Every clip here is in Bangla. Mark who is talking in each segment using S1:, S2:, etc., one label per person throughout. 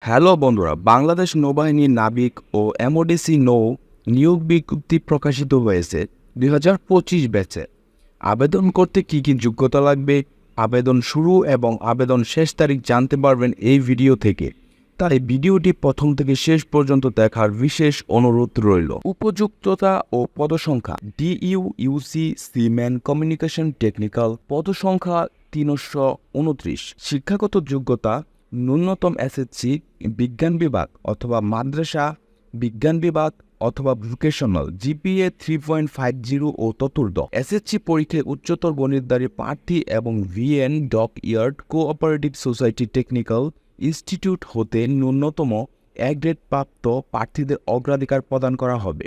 S1: হ্যালো বন্ধুরা, বাংলাদেশ নৌবাহিনীর নাবিক ও এমওডিসি নৌ নিয়োগ বিজ্ঞপ্তি প্রকাশিত হয়েছে 2025 ব্যাচে। আবেদন করতে কি কি যোগ্যতা লাগবে, আবেদন শুরু এবং আবেদন শেষ তারিখ জানতে পারবেন এই ভিডিও থেকে। তাই ভিডিওটি প্রথম থেকে শেষ পর্যন্ত দেখার বিশেষ অনুরোধ রইল। উপযুক্ততা ও পদসংখ্যা: ডিইউইউসি সিম্যান কমিউনিকেশন টেকনিক্যাল, পদসংখ্যা 329। শিক্ষাগত যোগ্যতা: ন্যূনতম এসএসসি বিজ্ঞান বিভাগ অথবা মাদ্রাসা বিজ্ঞান বিভাগ অথবা ভোকেশনাল, জিপিএ 3.50 ও ততুর্থ। এসএসসি পরীক্ষায় উচ্চতর গণিতধারী প্রার্থী এবং VN dockyard cooperative society technical institute হতে ন্যূনতম এক গ্রেড প্রাপ্ত প্রার্থীদের অগ্রাধিকার প্রদান করা হবে।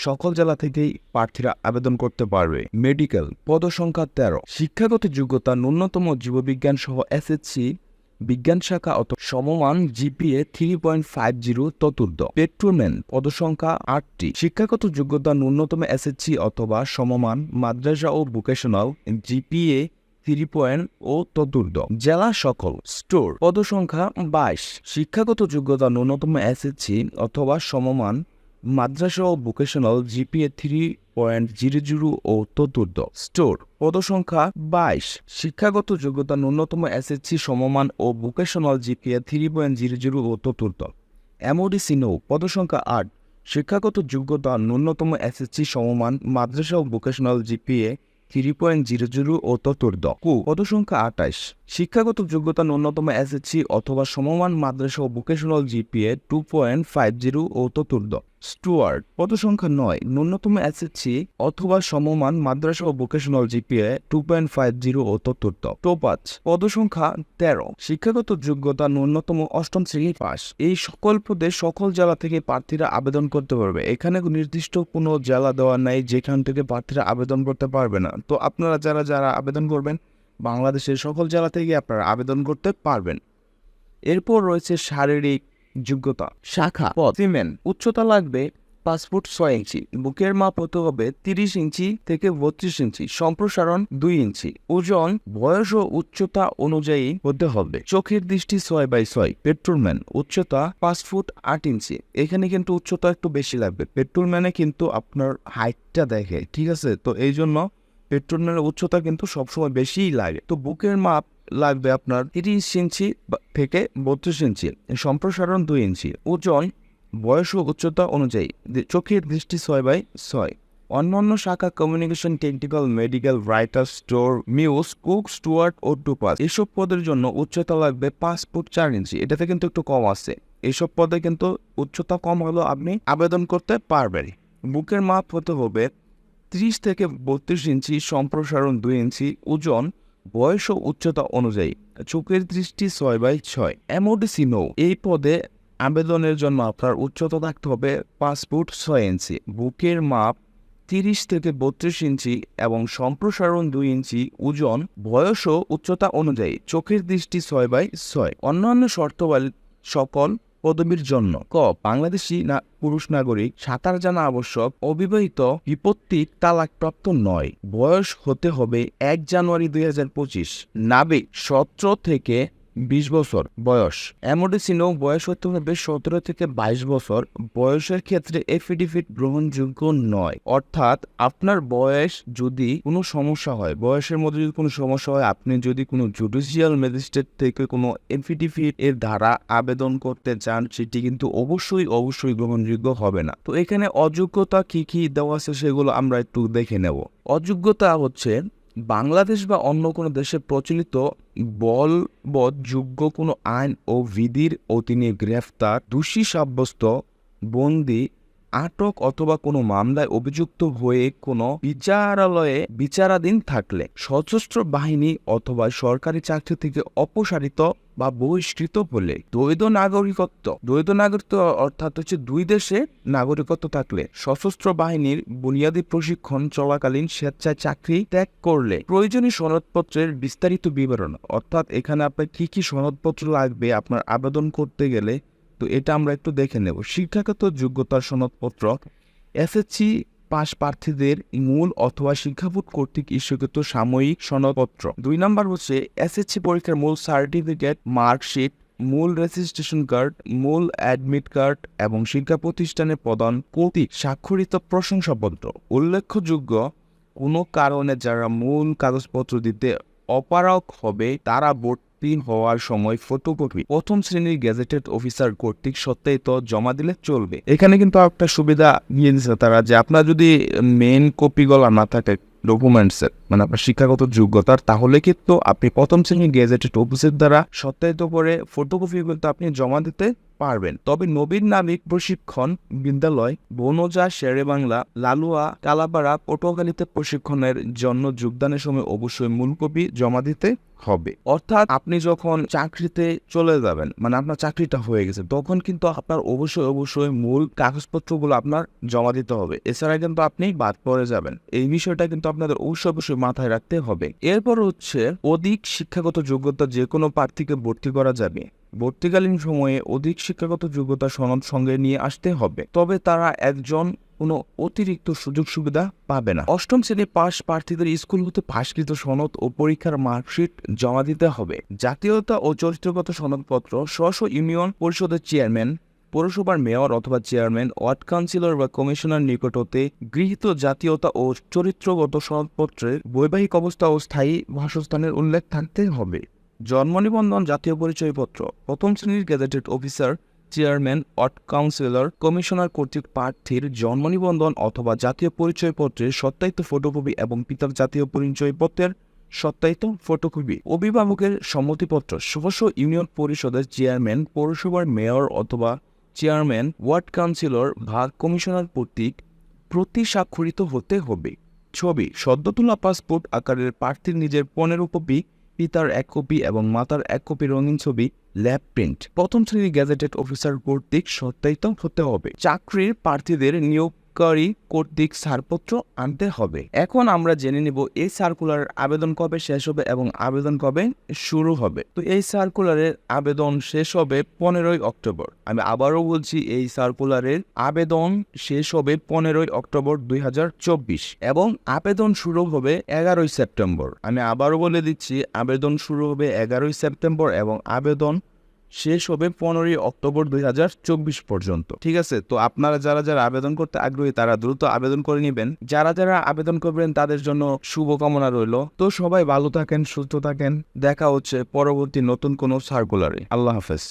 S1: সকল জেলা থেকেই প্রার্থীরা আবেদন করতে পারবে। মেডিকেল, পদসংখ্যা 13। শিক্ষাগত যোগ্যতা: ন্যূনতম জীববিজ্ঞান সহ এসএসসি বিজ্ঞান শাখা অথবা সমমান, জিপিএ 3.50 ততুর্থ। পেট্রোলম্যান, পদসংখ্যা 8টি। শিক্ষাগত যোগ্যতা: ন্যূনতম এসএসসি অথবা সমমান, মাদ্রাসা ও ভোকেশনাল, জিপিএ 3 ও ততুর্থ। জেলা সকল। স্টোর, পদসংখ্যা 22। শিক্ষাগত যোগ্যতা: ন্যূনতম এসএসসি অথবা সমমান, মাদ্রাসা ও ভোকেশনাল, জিপিএ 3.00 ও ততুর্থ। স্টোর, পদসংখ্যা 22। শিক্ষাগত যোগ্যতা: ন্যূনতম এসএসসি সমমান ও ভোকেশনাল, জিপিএ 3.00 ও চতুর্থ। এমওডিসি নৌ, পদসংখ্যা 8। শিক্ষাগত যোগ্যতা: ন্যূনতম এসএসসি সমমান, মাদ্রাসা ও ভোকেশনাল, জিপিএ 3.00 ও চতুর্থ। পদসংখ্যা 28। শিক্ষাগত যোগ্যতা: ন্যূনতম এসএসসি অথবা সমমান, মাদ্রাসা ও ভোকেশনাল, জিপিএ 2.50 ও চতুর্থ। স্টুয়ার্ড, পদসংখ্যা 9। ন্যূনতম এসএসসি অথবা সমমান, মাদ্রাসা ও ভোকেশনাল, জিপিএ 2.50 ও চতুর্থ। টোপাজ, পদসংখ্যা 13। শিক্ষাগত যোগ্যতা: ন্যূনতম অষ্টম শ্রেণী পাস। এই সকল পদে সকল জেলা থেকে প্রার্থীরা আবেদন করতে পারবে। এখানে নির্দিষ্ট কোনো জেলা দেওয়া নাই যেখান থেকে প্রার্থীরা আবেদন করতে পারবে না। তো আপনারা যারা আবেদন করবেন, বাংলাদেশের সকল জেলা থেকে আপনারা আবেদন করতে পারবেন। এরপর রয়েছে শারীরিক যোগ্যতা। শাখা পদ: সিমেন, উচ্চতা লাগবে 5 ফুট 6 ইঞ্চি, বুকের মাপ হতে হবে 30 ইঞ্চি থেকে 32 ইঞ্চি, সম্প্রসারণ 2 ইঞ্চি, ওজন বয়স ও উচ্চতা অনুযায়ী হতে হবে। চোখের দৃষ্টি 6/6। পেট্রোলম্যান, উচ্চতা 5 ফুট 8 ইঞ্চি। এখানে কিন্তু উচ্চতা একটু বেশি লাগবে। পেট্রোলম্যানে কিন্তু আপনার হাইটটা দেখে, ঠিক আছে? তো এই জন্য পেট্রোলম্যানের উচ্চতা কিন্তু সবসময় বেশিই লাগে। তো বুকের মাপ লাগবে আপনার 30 ইঞ্চি থেকে 32 ইঞ্চি, সম্প্রসারণ 2 ইঞ্চি, ওজন বয়স ও উচ্চতা অনুযায়ী। চোখের দৃষ্টি 6/6। অন্যান্য শাখা: communication technical, medical, writer, store, মিউজ, কুক, স্টুয়ার্ড ও টুপাস। এসব পদের জন্য উচ্চতা লাগবে 5 ফুট 4 ইঞ্চি। এটাতে কিন্তু একটু কম আছে। এইসব পদে কিন্তু উচ্চতা কম হলেও আপনি আবেদন করতে পারবেন। বুকের মাপ হতে হবে 30 থেকে 32 ইঞ্চি, সম্প্রসারণ 2 ইঞ্চি, ওজন বয়স ও উচ্চতা অনুযায়ী। চোখের দৃষ্টি 6/6। এমওডিসি নৌ, এই পদে আবেদনের জন্য আপনার উচ্চতা থাকতে হবে 5 ফুট 6 ইঞ্চি, বুকের মাপ 30 থেকে 32 ইঞ্চি এবং সম্প্রসারণ 2 ইঞ্চি, ওজন বয়স ও উচ্চতা অনুযায়ী। চোখের দৃষ্টি 6/6। অন্যান্য শর্তাবলী সকল পদবীর জন্য: ক, বাংলাদেশি পুরুষ নাগরিক, সাঁতার জানা আবশ্যক, অবিবাহিত, বিপত্তিক, তালাকপ্রাপ্ত নয়, বয়স হতে হবে 1 জানুয়ারি 2025, নাবিক 17 থেকে 20 বছর বয়স। এমওডিসি নৌ, বয়স হতে হবে 17 থেকে 22 বছর। বয়সের ক্ষেত্রে এফিডেভিট গ্রহণযোগ্য নয়। অর্থাৎ আপনার বয়স যদি কোনো সমস্যা হয়, বয়সের মধ্যে যদি কোনো সমস্যা হয়, আপনি যদি কোনো জুডিশিয়াল ম্যাজিস্ট্রেট থেকে কোনো এফিডেভিট এর দ্বারা আবেদন করতে চান, সেটি কিন্তু অবশ্যই গ্রহণযোগ্য হবে না। তো এখানে অযোগ্যতা কি দেওয়া আছে সেগুলো আমরা একটু দেখে নেব। অযোগ্যতা হচ্ছে বাংলাদেশ বা অন্য কোনো দেশে প্রচলিত বলবৎযোগ্য কোনো আইন ও বিধির অধীনে গ্রেফতার, দোষী সাব্যস্ত, বন্দী, আটক অথবা কোনো মামলায় অভিযুক্ত হয়ে কোনো বিচারালয়ে বিচারাধীন থাকলে, সশস্ত্র বাহিনী অথবা সরকারি চাকরি থেকে অপসারিত বা বহিষ্কৃত হলে, দ্বৈত নাগরিকত্ব অর্থাৎ হচ্ছে 2 দেশে নাগরিকত্ব থাকলে, সশস্ত্র বাহিনীর বুনিয়াদী প্রশিক্ষণ চলাকালীন স্বেচ্ছায় চাকরি ত্যাগ করলে, প্রয়োজনীয় সনদপত্রের বিস্তারিত বিবরণ। অর্থাৎ এখানে আপনার কি সনদপত্র লাগবে আপনার আবেদন করতে গেলে, তো এটা আমরা একটু দেখে নেব। শিক্ষাগত যোগ্যতার সনদপত্র: এসএসসি পাস প্রার্থীদের মূল অথবা শিক্ষা বোর্ড কর্তৃক ইস্যুকৃত সাময়িক সনদপত্র। 2 নম্বর হচ্ছে এসএসসি পরীক্ষার মূল সার্টিফিকেট, মার্কশিট, মূল রেজিস্ট্রেশন কার্ড, মূল অ্যাডমিট কার্ড এবং শিক্ষা প্রতিষ্ঠানে প্রদান কর্তৃক স্বাক্ষরিত প্রশংসাপত্র। উল্লেখযোগ্য কোনো কারণে যারা মূল কাগজপত্র দিতে অপারগ হবে তারা ভর্তি হওয়ার সময় ফটোকপি প্রথম শ্রেণীর গেজেটেড অফিসার কর্তৃক সত্যায়িত জমা দিলে চলবে। এখানে কিন্তু একটা সুবিধা দিয়ে দিচ্ছে তারা, যে আপনার যদি মেইন কপিগুলো না থাকে ডকুমেন্টসের, মানে আপনার শিক্ষাগত যোগ্যতার, তাহলে কিন্তু আপনি প্রথম শ্রেণীর গেজেটেড অফিসের দ্বারা সত্যায়িত করে ফটোকপি কিন্তু আপনি জমা দিতে পারবেন। তবে নবীন নাবিক প্রশিক্ষণ বিদ্যালয়, বনজা, শেরেবাংলা, লালুয়া, কালাপাড়া, পটুয়াখালীতে প্রশিক্ষণের জন্য যোগদানের সময় অবশ্যই মূল কপি জমা দিতে হবে। অর্থাৎ আপনি যখন চাকরিতে চলে যাবেন, মানে আপনার চাকরিটা হয়ে গেছে, তখন কিন্তু আপনার অবশ্যই মূল কাগজপত্রগুলো আপনার জমা দিতে হবে। এছাড়া কিন্তু আপনি বাদ পড়ে যাবেন। এই বিষয়টা কিন্তু আপনাদের অবশ্যই মাথায় রাখতে হবে। এরপর হচ্ছে অধিক শিক্ষাগত যোগ্যতা যে কোনো প্রার্থীকে ভর্তি করা যাবে। ভর্তিকালীন সময়ে অধিক শিক্ষাগত যোগ্যতা সনদ সঙ্গে নিয়ে আসতে হবে, তবে তারা একজন কোনো অতিরিক্ত সুযোগ সুবিধা পাবে না। অষ্টম শ্রেণী পাস প্রার্থীদের স্কুল হতে পাশকৃত সনদ ও পরীক্ষার মার্কশিট জমা দিতে হবে। জাতীয়তা ও চরিত্রগত সনদপত্র স্ব ইউনিয়ন পরিষদের চেয়ারম্যান, পৌরসভার মেয়র অথবা চেয়ারম্যান, ওয়ার্ড কাউন্সিলর বা কমিশনার নিকট হতে গৃহীত জাতীয়তা ও চরিত্রগত সনদপত্রের বৈবাহিক অবস্থা ও স্থায়ী বাসস্থানের উল্লেখ থাকতে হবে। জন্ম নিবন্ধন, জাতীয় পরিচয়পত্র প্রথম শ্রেণীর gazetted officer, chairman, ward councillor, commissioner কর্তৃক প্রার্থীর জন্ম নিবন্ধন অথবা জাতীয় পরিচয়পত্রের সত্যায়িত ফটোকপি এবং পিতার জাতীয় পরিচয়পত্রের সত্যায়িত ফটোকপি। অভিভাবকের সম্মতিপত্র স্ব ইউনিয়ন পরিষদের চেয়ারম্যান, পৌরসভার মেয়র অথবা চেয়ারম্যান, ওয়ার্ড কাউন্সিলর বা কমিশনার কর্তৃক প্রতি স্বাক্ষরিত হতে হবে। ছবি সদ্য তোলা পাসপোর্ট আকারের প্রার্থীর নিজের 15 কপি, পিতার 1 কপি এবং মাতার 1 কপি রঙিন ছবি ল্যাব প্রিন্ট প্রথম শ্রেণীর গেজেটেড অফিসার কর্তৃক সত্যায়িত হতে হবে। চাকরির প্রার্থীদের নিয়োগকারী কর্তৃক ছাড়পত্র আনতে হবে। এখন আমরা জেনে নিব এই সার্কুলার আবেদন কবে শেষ হবে এবং আবেদন কবে শুরু হবে। তো এই সার্কুলারের আবেদন শেষ হবে 15ই অক্টোবর। আমি আবারও বলছি, এই সার্কুলারের আবেদন শেষ হবে 15ই অক্টোবর 2024 এবং আবেদন শুরু হবে 11ই সেপ্টেম্বর। আমি আবারও বলে দিচ্ছি, আবেদন শুরু হবে 11ই সেপ্টেম্বর এবং আবেদন শেষ হবে 15ই অক্টোবর 2024 পর্যন্ত। ঠিক আছে, তো আপনারা যারা আবেদন করতে আগ্রহী তারা দ্রুত আবেদন করে নেবেন। যারা আবেদন করবেন তাদের জন্য শুভকামনা রইল। তো সবাই ভালো থাকেন, সুস্থ থাকেন। দেখা হচ্ছে পরবর্তী নতুন কোনো সার্কুলারে। আল্লাহ হাফেজ।